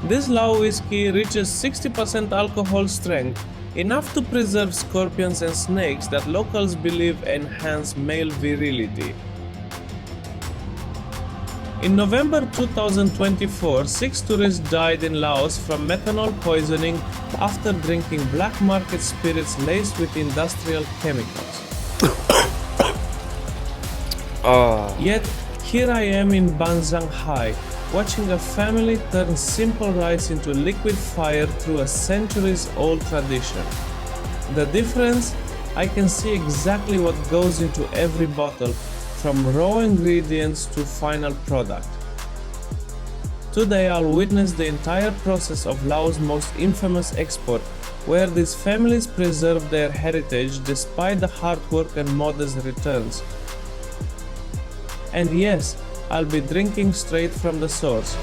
This Lao whiskey reaches 60% alcohol strength, enough to preserve scorpions and snakes that locals believe enhance male virility. In November 2024, 6 tourists died in Laos from methanol poisoning after drinking black market spirits laced with industrial chemicals. Yet, here I am in Ban Xang Hai, watching a family turn simple rice into liquid fire through a centuries-old tradition. The difference? I can see exactly what goes into every bottle, from raw ingredients to final product. Today I'll witness the entire process of Laos' most infamous export, where these families preserve their heritage despite the hard work and modest returns. And yes, I'll be drinking straight from the source.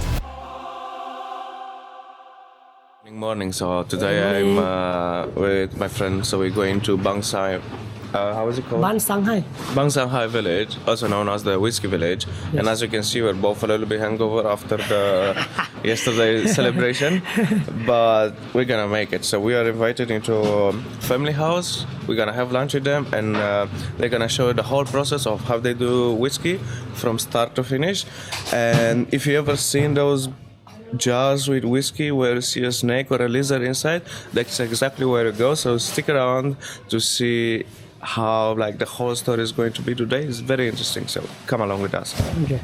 Morning, so today I'm with my friend, so we're going to Ban Xang. How is it called? Ban Xang Hai. Ban Xang Hai village, also known as the Whisky village. Yes. And as you can see, we're both a little bit hangover after the yesterday's celebration, but we're gonna make it. So we are invited into a family house. We're gonna have lunch with them, and they're gonna show you the whole process of how they do whiskey from start to finish. And if you ever seen those jars with whiskey where you see a snake or a lizard inside, that's exactly where it goes. So stick around to see how the whole story is going to be today. It's very interesting, so come along with us. Okay.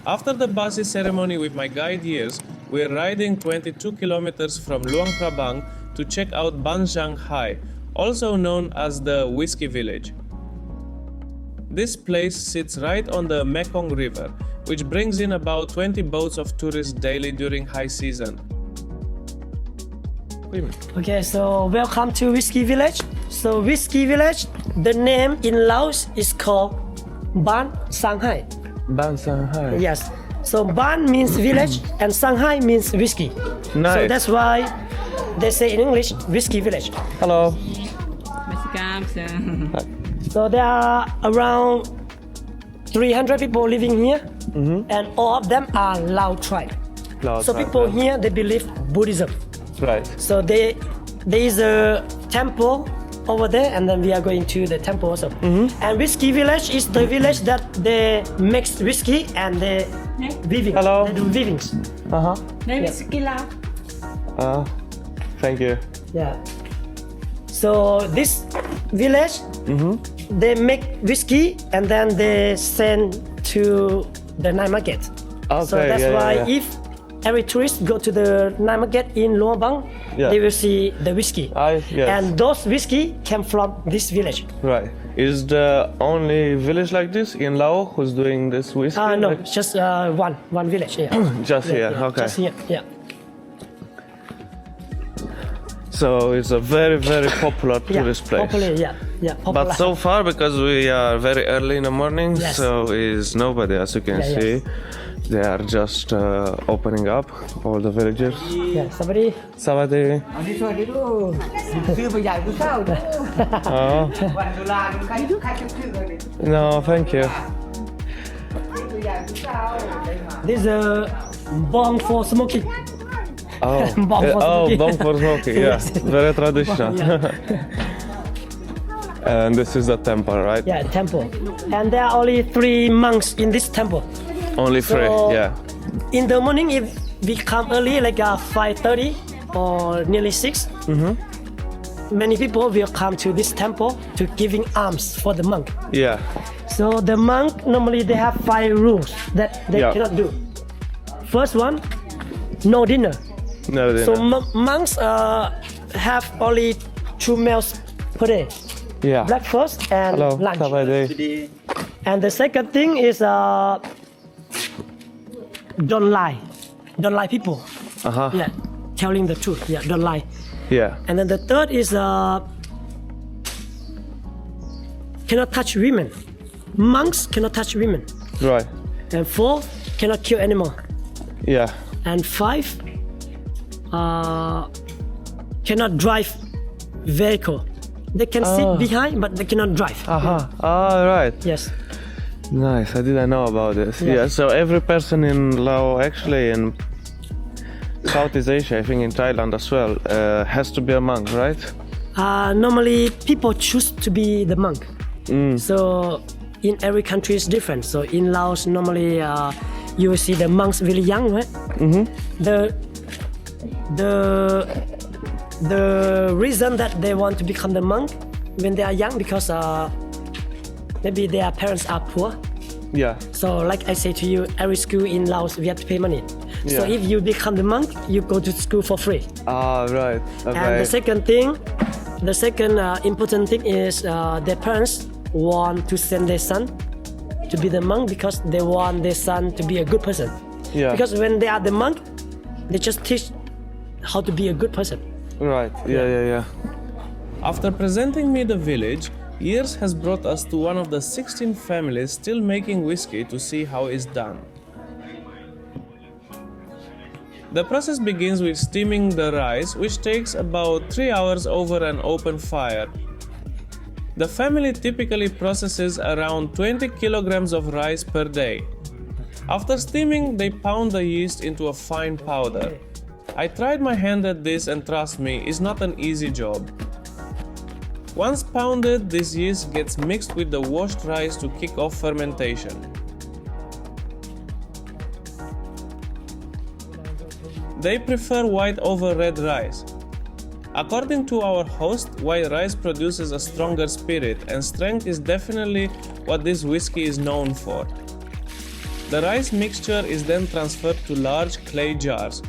After the Basi ceremony with my guide years, we're riding 22 kilometers from Luang Prabang to check out Ban Xang Hai, also known as the Whisky village. This place sits right on the Mekong River, which brings in about 20 boats of tourists daily during high season. Okay, so welcome to Whisky Village. So Whisky Village, the name in Laos is called Ban Xang Hai. Ban Xang Hai. Yes. So Ban means village and Xang Hai means whiskey. Nice. So that's why they say in English Whisky Village. Hello. So there are around 300 people living here, and all of them are Lao tribe. So people here, they believe Buddhism. Right. So there is a temple over there, and then we are going to the temple also. And Whisky Village is the village that they mix whiskey and they weaving. Hello. They do weavings. Thank you. Yeah. So this village, they make whiskey and then they send to the night market. Okay, So that's why if every tourist go to the night market in Luang Prabang, they will see the whiskey. Yes. And those whiskey came from this village. Right. Is the only village like this in Laos who's doing this whiskey? No, just one village. Yeah. Just here, Yeah, okay. Just here, yeah. So it's a very, very popular tourist place. Popular, popular. But so far, because we are very early in the morning, so is nobody, as you can see. They are just opening up, all the villagers. Yeah, somebody. Savadi. No, thank you. This is a bomb for smoking. Bomb for smoking, yeah. Very traditional. And this is the temple, right? Yeah, temple. And there are only 3 monks in this temple. Only 3, yeah. In the morning, if we come early, like 5:30 or nearly 6, many people will come to this temple to giving alms for the monk. Yeah. So the monk, normally they have 5 rules that they cannot do. First one, no dinner. No dinner. So monks have only 2 meals per day. Yeah. Breakfast and lunch. Savadi. And the second thing is don't lie. Don't lie people. Yeah, telling the truth. Yeah, don't lie. Yeah. And then the third is cannot touch women. Monks cannot touch women. Right. And 4, cannot kill animal. Yeah. And 5, cannot drive vehicle. They can sit behind, but they cannot drive. Right. Yes. Nice. I didn't know about this. Yeah. Yeah. So every person in Laos, actually in Southeast Asia, I think in Thailand as well, has to be a monk, right? Normally, people choose to be the monk. So in every country is different. So in Laos, normally you will see the monks really young, right? The reason that they want to become the monk when they are young because maybe their parents are poor. Yeah. So like I say to you, every school in Laos we have to pay money. So Yeah. if you become the monk, you go to school for free. Ah, right. Okay. And the second important thing is their parents want to send their son to be the monk because they want their son to be a good person. Yeah. Because when they are the monk, they just teach how to be a good person. Right. Yeah. After presenting me the village, years has brought us to one of the 16 families still making whiskey to see how it's done. The process begins with steaming the rice, which takes about 3 hours over an open fire. The family typically processes around 20 kilograms of rice per day. After steaming, they pound the yeast into a fine powder. I tried my hand at this and trust me, it's not an easy job. Once pounded, this yeast gets mixed with the washed rice to kick off fermentation. They prefer white over red rice. According to our host, white rice produces a stronger spirit, and strength is definitely what this whiskey is known for. The rice mixture is then transferred to large clay jars.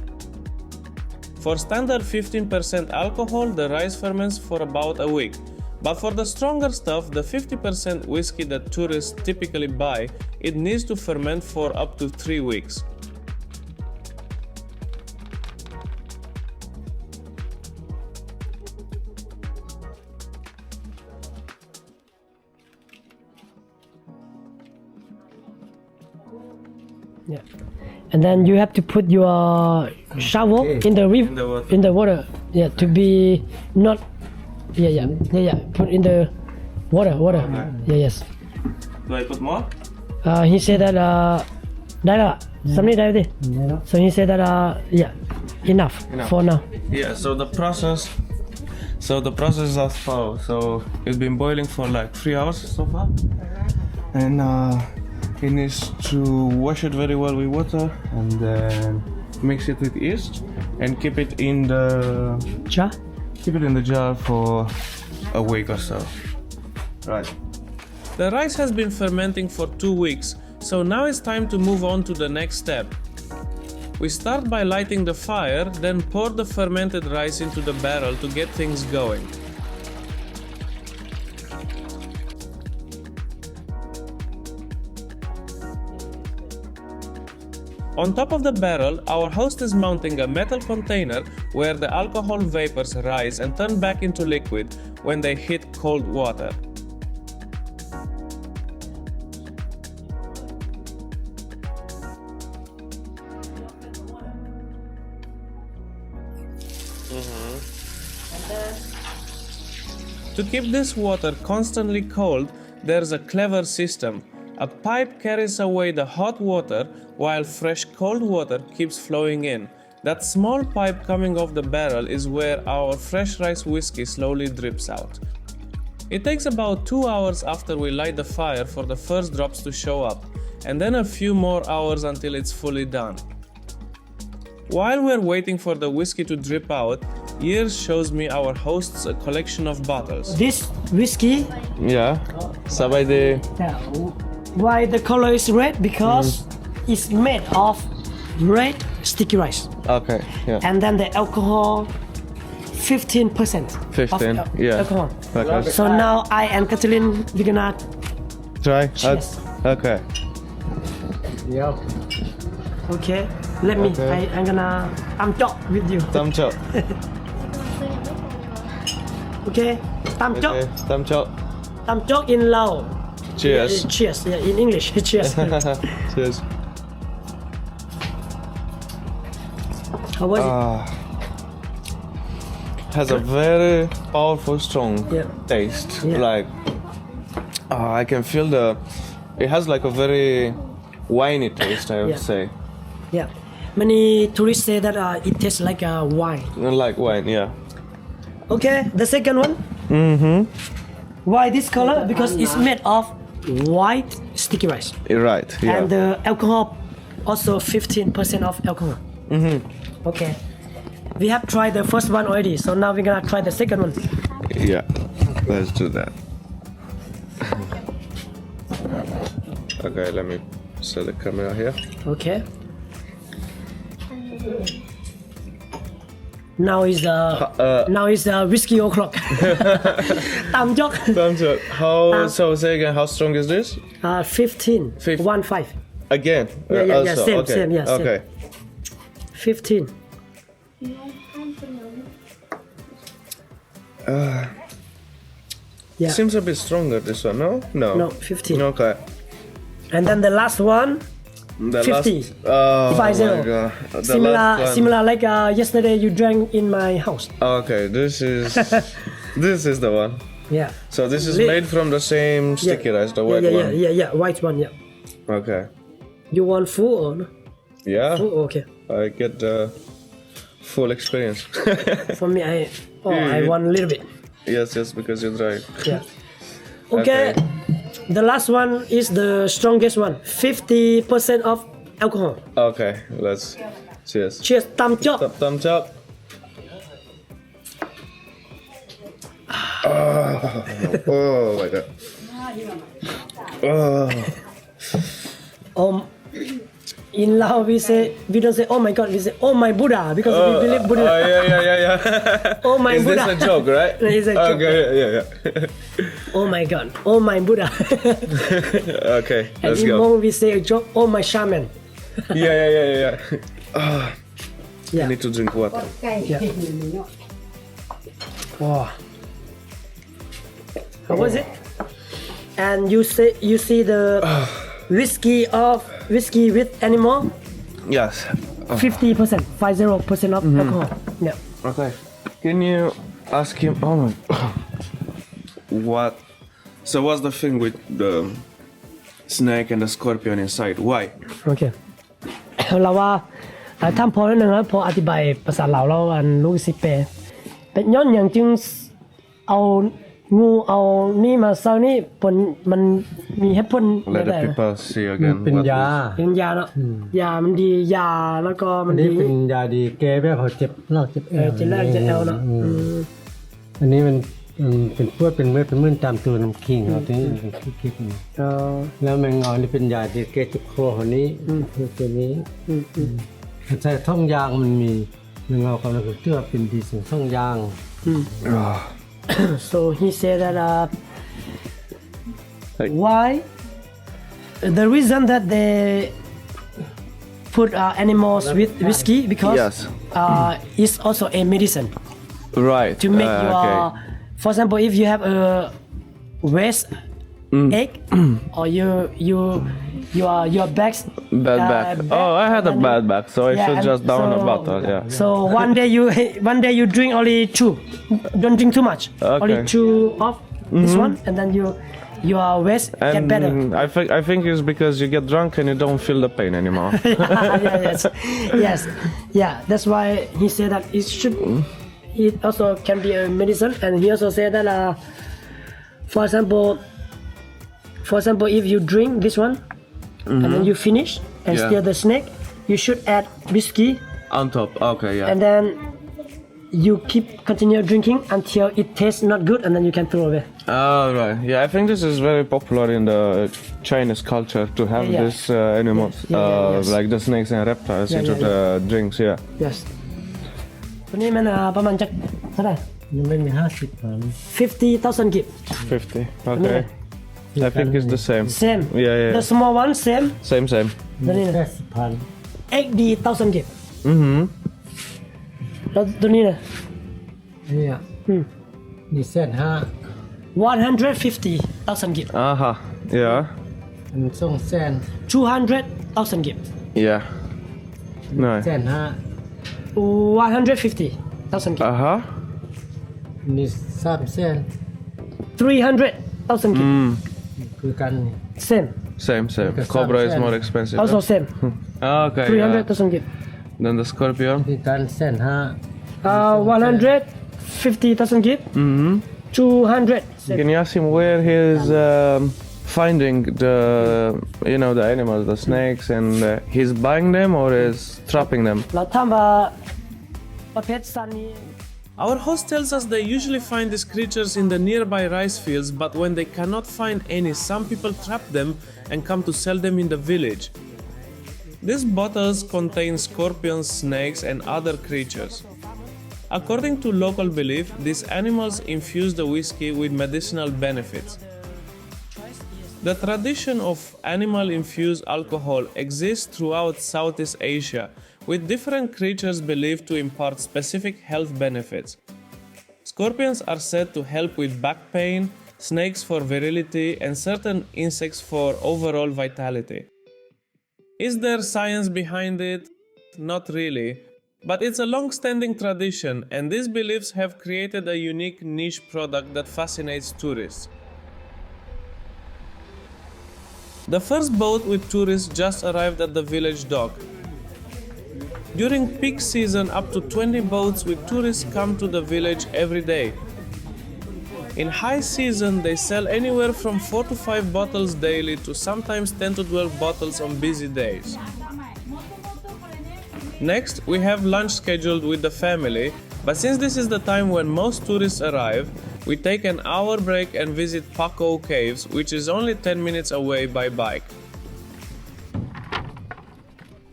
For standard 15% alcohol, the rice ferments for about a week. But for the stronger stuff, the 50% whiskey that tourists typically buy, it needs to ferment for up to 3 weeks. Yeah. And then you have to put your shovel in the water. Yeah, to be not. Yeah. Put in the water. Yeah, yes. Do I put more? He said that somebody died. So he said that enough for now. Yeah. So the process is as follows. So it's been boiling for like 3 hours so far, and he needs to wash it very well with water and then mix it with yeast and keep it in the Jar. For a week or so. Right. The rice has been fermenting for 2 weeks, so now it's time to move on to the next step. We start by lighting the fire, then pour the fermented rice into the barrel to get things going. On top of the barrel, our host is mounting a metal container where the alcohol vapors rise and turn back into liquid when they hit cold water. To keep this water constantly cold, there's a clever system. A pipe carries away the hot water while fresh cold water keeps flowing in. That small pipe coming off the barrel is where our fresh rice whiskey slowly drips out. It takes about 2 hours after we light the fire for the first drops to show up, and then a few more hours until it's fully done. While we're waiting for the whiskey to drip out, Years shows me our host's a collection of bottles. This whiskey. Yeah. Sabai de. Why the color is red? Because it's made of red sticky rice. Okay. Yeah. And then the alcohol, 15%. 15. Of Yeah. alcohol. Okay. So now I and Kathleen we're gonna Try. cheers. Okay. Yeah. Okay. Let me. Okay. I'm talk with you. Tam chop. Okay. Tam chok. Okay. Tam chop. Tam chok in Lao. Cheers. Cheers. Yeah, in English. Cheers. Cheers. How was it? Has a very powerful, strong Yeah. taste. Yeah. Like I can feel the It has like a very winey taste, I would Yeah. say. Yeah. Many tourists say that it tastes like a wine. Like wine, yeah. Okay, the second one. Why this color? Because it's made of white sticky rice. Right, yeah. And the alcohol also 15% of alcohol. Okay. We have tried the first one already, so now we're gonna try the second one. Yeah, let's do that. Okay, let me set the camera here. Okay. Now is the whiskey o'clock. Tam chok. Thumbs up. So say again, how strong is this? 15. 1-5. Again? Yeah, also, same, okay. same, yeah, same. Okay. 15. Yeah. Seems a bit stronger, this one, no? No, 15. Okay. And then the last one, The 50. last... Oh, 50. my God. The last one. Similar like yesterday you drank in my house. Okay, this is... this is the one. Yeah. So this is made from the same sticky rice, the white one? Yeah, white one, yeah. Okay. You want full or no? Yeah, Full, okay. I get the full experience. For me, I want a little bit. Yes, because you tried. Yeah. Okay. The last one is the strongest one. 50% of alcohol. Okay, let's cheers. Cheers, tam chok. Thumbs up. Oh my God. Oh. In Laos we don't say oh my God, we say oh my Buddha because we believe Buddha. Yeah. Oh my Is Buddha. this a joke, right? It's a joke. Okay, yeah. Oh my God, oh my Buddha. Okay, And let's in go. Hmong we say a joke, oh my shaman. Yeah. I Yeah. need to drink water. Wow. How was it? And you see the whiskey with animal, Yes. 50%, 50% of alcohol. Yeah. Okay. Can you ask him? Oh my. What? So what's the thing with the snake and the scorpion inside? Why? โอเค เราว่าท่านพอนิดนึงนะพออธิบายภาษาลาวเราอันลูกสิเปเป็นย้อนอย่างจึงเอางูเอานี่มาเซานี่ผลมันมีให้ผล Let ได้ the people see again. เป็น what ยา เป็นยาเนาะยามันดียาแล้วก็มั อั น นนี้ ดี เป็นยาดีแก้แบบเขาเจ็บลอกเจ็บแอว เจะแรกจะแอลเนาะ อันนี้มันเป็นพวดเป็นเม็ดเป็นมื่นตามตัวน้ำขิงเขาที่เป็นคิดๆแล้วแมงงอนี่เป็นยาที่แก้เจ็บคอเขานี้ตัวนี้แต่ท่องยางมันมีแมงงอกำลังเชื่อเป็นดีสิ่งท่องยาง So he said that why the reason that they put animals with whiskey because Yes. It's also a medicine Right. to make your for example if you have a waste egg or your bags Bad back. Oh, I had a bad back, so I should just down a bottle. Yeah. So one day you drink only 2. Don't drink too much. Okay. Only 2 of this one, and then your waist get And better. I think it's because you get drunk and you don't feel the pain anymore. Yeah. That's why he said that it also can be a medicine, and he also said that for example if you drink this one and then you finish and Yeah. steal the snake, you should add whiskey On top. Okay. Yeah. and then you continue drinking until it tastes not good, and then you can throw away. Oh, right. Yeah, I think this is very popular in the Chinese culture to have Yeah. this animals, Yes. like the snakes and reptiles Yeah, into yeah, the drinks. Yeah. Yes. ตัวนี้มันประมาณจะเท่าไหร่ ยังไม่มี50พัน 50,000 gib 50. Okay. I think it's the same. same Yeah. the small one same Same. ตัวนี้นะ 80,000 XD 1,000 gib Mm-hmm. แล้วตัวนี้นะ เนี่ยนี่150,000 gib Aha. Yeah. มันส่ง200,000 gib Yeah. No. 150,000 gib Aha. นี่300,000 300,000 gib คือกัน same Same. Cobra is more expensive. Also huh? same. Okay. 300 doesn't give. Then the scorpion. ที่การเส้นห้า 150 doesn't give. 200. Can you ask him where he's finding the the animals, the snakes, and he's buying them or is trapping them? เราถามว่าประเภทสัตว์นี้ Our host tells us they usually find these creatures in the nearby rice fields, but when they cannot find any, some people trap them and come to sell them in the village. These bottles contain scorpions, snakes, and other creatures. According to local belief, these animals infuse the whiskey with medicinal benefits. The tradition of animal-infused alcohol exists throughout Southeast Asia, with different creatures believed to impart specific health benefits. Scorpions are said to help with back pain, snakes for virility, and certain insects for overall vitality. Is there science behind it? Not really, but it's a long-standing tradition, and these beliefs have created a unique niche product that fascinates tourists. The first boat with tourists just arrived at the village dock. During peak season, up to 20 boats with tourists come to the village every day. In high season, they sell anywhere from 4 to 5 bottles daily to sometimes 10 to 12 bottles on busy days. Next, we have lunch scheduled with the family, but since this is the time when most tourists arrive, we take an hour break and visit Pak Ou Caves, which is only 10 minutes away by bike.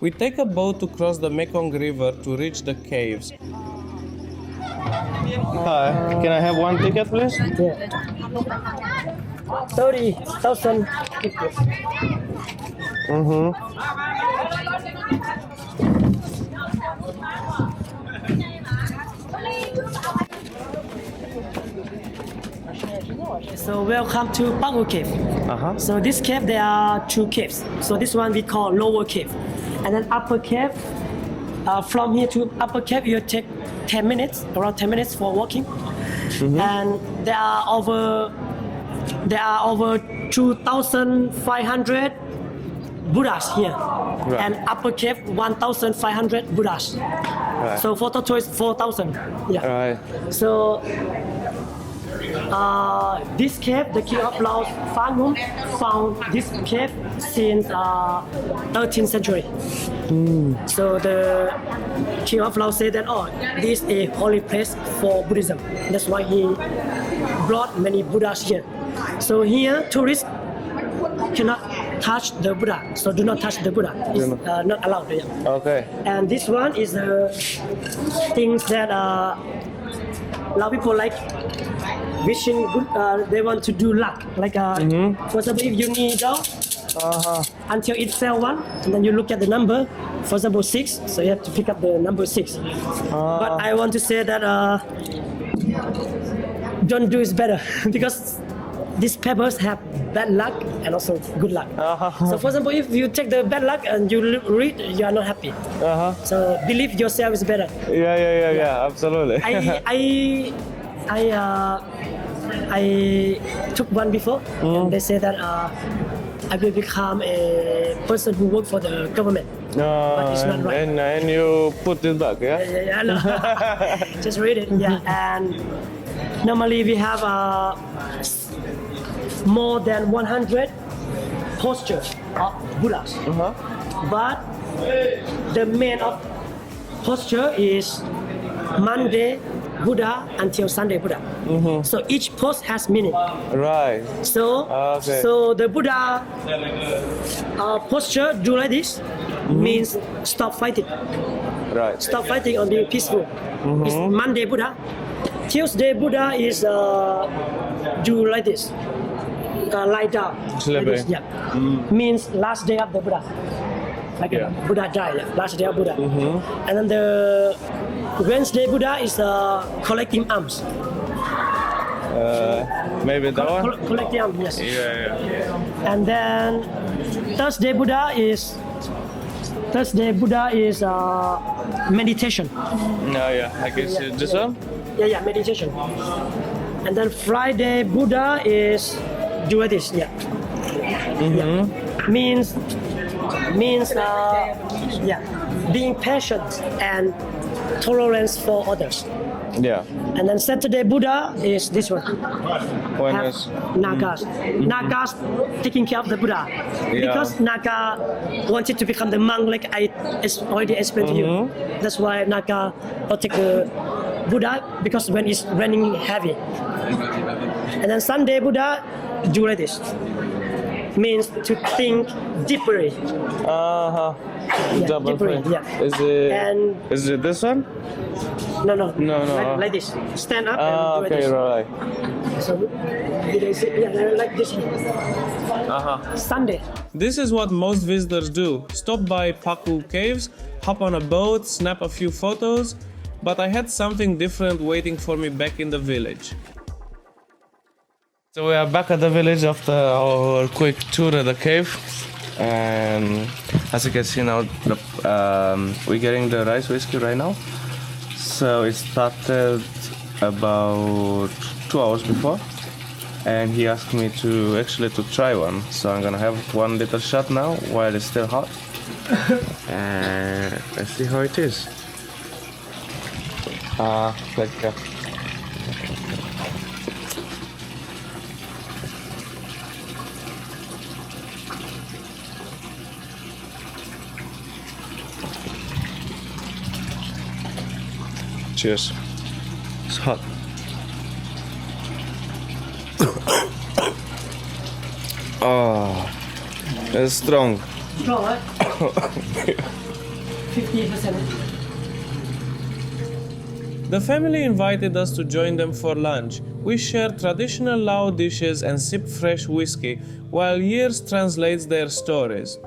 We take a boat to cross the Mekong River to reach the caves. Hi, can I have one ticket, please? 30,000. So welcome to Pak Ou Cave. So this cave, there are 2 caves. So this one we call lower cave, and then upper cave. From here to upper cave, you take 10 minutes, around 10 minutes for walking, and there are over 2,500 Buddhas here, and upper cave 1,500 Buddhas. So for total is 4,000. Yeah. Right. So this cave, the king of Laos, Phang found this cave since 13th century. So the king of Laos said that, this is a holy place for Buddhism. That's why he brought many Buddhas here. So here, tourists cannot touch the Buddha. So do not touch the Buddha. It's not allowed. Yeah. Okay. And this one is the things that a lot of people like wishing good. They want to do luck. Like for example, if you kneel down until it fell 1, and then you look at the number. For example, 6. So you have to pick up the number 6. But I want to say that don't do is better because these peppers have bad luck and also good luck. So for example, if you take the bad luck and you read, you are not happy. So believe yourself is better. Yeah, absolutely. I took one before, and they say that I will become a person who work for the government. But it's not right. And you put it back, yeah? Yeah, no. Just read it. Yeah, and normally we have more than 100 postures of Buddhas. But the main of posture is Monday Buddha until Sunday Buddha. So each pose has meaning. Right. So Okay. so the Buddha posture do like this means stop fighting. Right. Stop fighting or being peaceful. It's Monday Buddha. Tuesday Buddha is do like this. Lie down. Sleeping. Like this, yeah. Means last day of the Buddha. Like Buddha died, last day of Buddha. And then the Wednesday Buddha is collecting arms. Maybe that one? Collecting arms, yes. Yeah. And then Thursday Buddha is meditation. I can see this one. Yeah, meditation. And then Friday Buddha is do this, means being patient and tolerance for others. Yeah. And then Saturday Buddha is this one. When Have is Nagas. Nagas taking care of the Buddha. Because Naga wanted to become the monk, like I already explained to you. That's why Naga protect the Buddha, because when it's raining heavy. And then Sunday Buddha do like this. Means to think deeply. double deeply, frame. yeah. Is it this one? No. No. Like this. Stand up and do like Okay, this. right. So, like this. Sunday. This is what most visitors do. Stop by Pak Ou Caves, hop on a boat, snap a few photos, but I had something different waiting for me back in the village. So we are back at the village after our quick tour at the cave, and as you can see now, we're getting the rice whiskey right now. So it started about 2 hours before, and he asked me to try one. So I'm gonna have 1 little shot now while it's still hot, and let's see how it is. Cheers. It's hot. Oh, it's strong. Strong, right? 50%. The family invited us to join them for lunch. We shared traditional Lao dishes and sip fresh whiskey, while years translates their stories.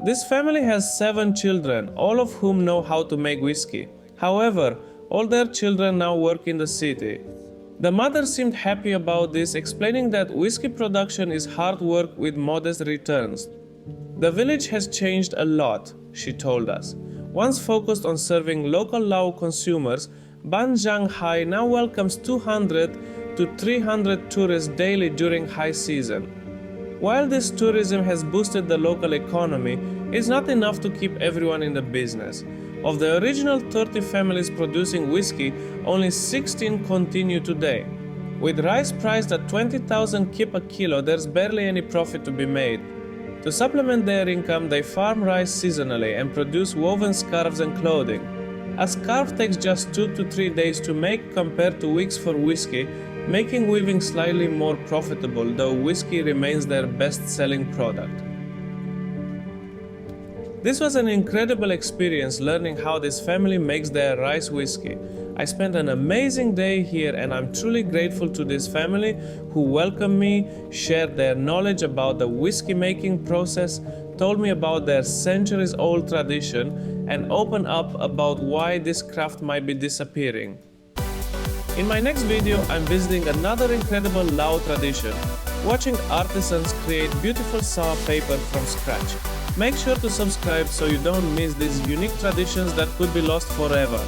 This family has 7 children, all of whom know how to make whiskey. However, all their children now work in the city. The mother seemed happy about this, explaining that whiskey production is hard work with modest returns. The village has changed a lot, she told us. Once focused on serving local Lao consumers, Ban Xang Hai now welcomes 200 to 300 tourists daily during high season. While this tourism has boosted the local economy, it's not enough to keep everyone in the business. Of the original 30 families producing whiskey, only 16 continue today. With rice priced at 20,000 kip a kilo, there's barely any profit to be made. To supplement their income, they farm rice seasonally and produce woven scarves and clothing. A scarf takes just 2 to 3 days to make compared to weeks for whiskey, making weaving slightly more profitable, though whiskey remains their best-selling product. This was an incredible experience learning how this family makes their rice whiskey. I spent an amazing day here, and I'm truly grateful to this family who welcomed me, shared their knowledge about the whiskey making process, told me about their centuries-old tradition, and opened up about why this craft might be disappearing. In my next video, I'm visiting another incredible Lao tradition, watching artisans create beautiful sour paper from scratch. Make sure to subscribe so you don't miss these unique traditions that could be lost forever.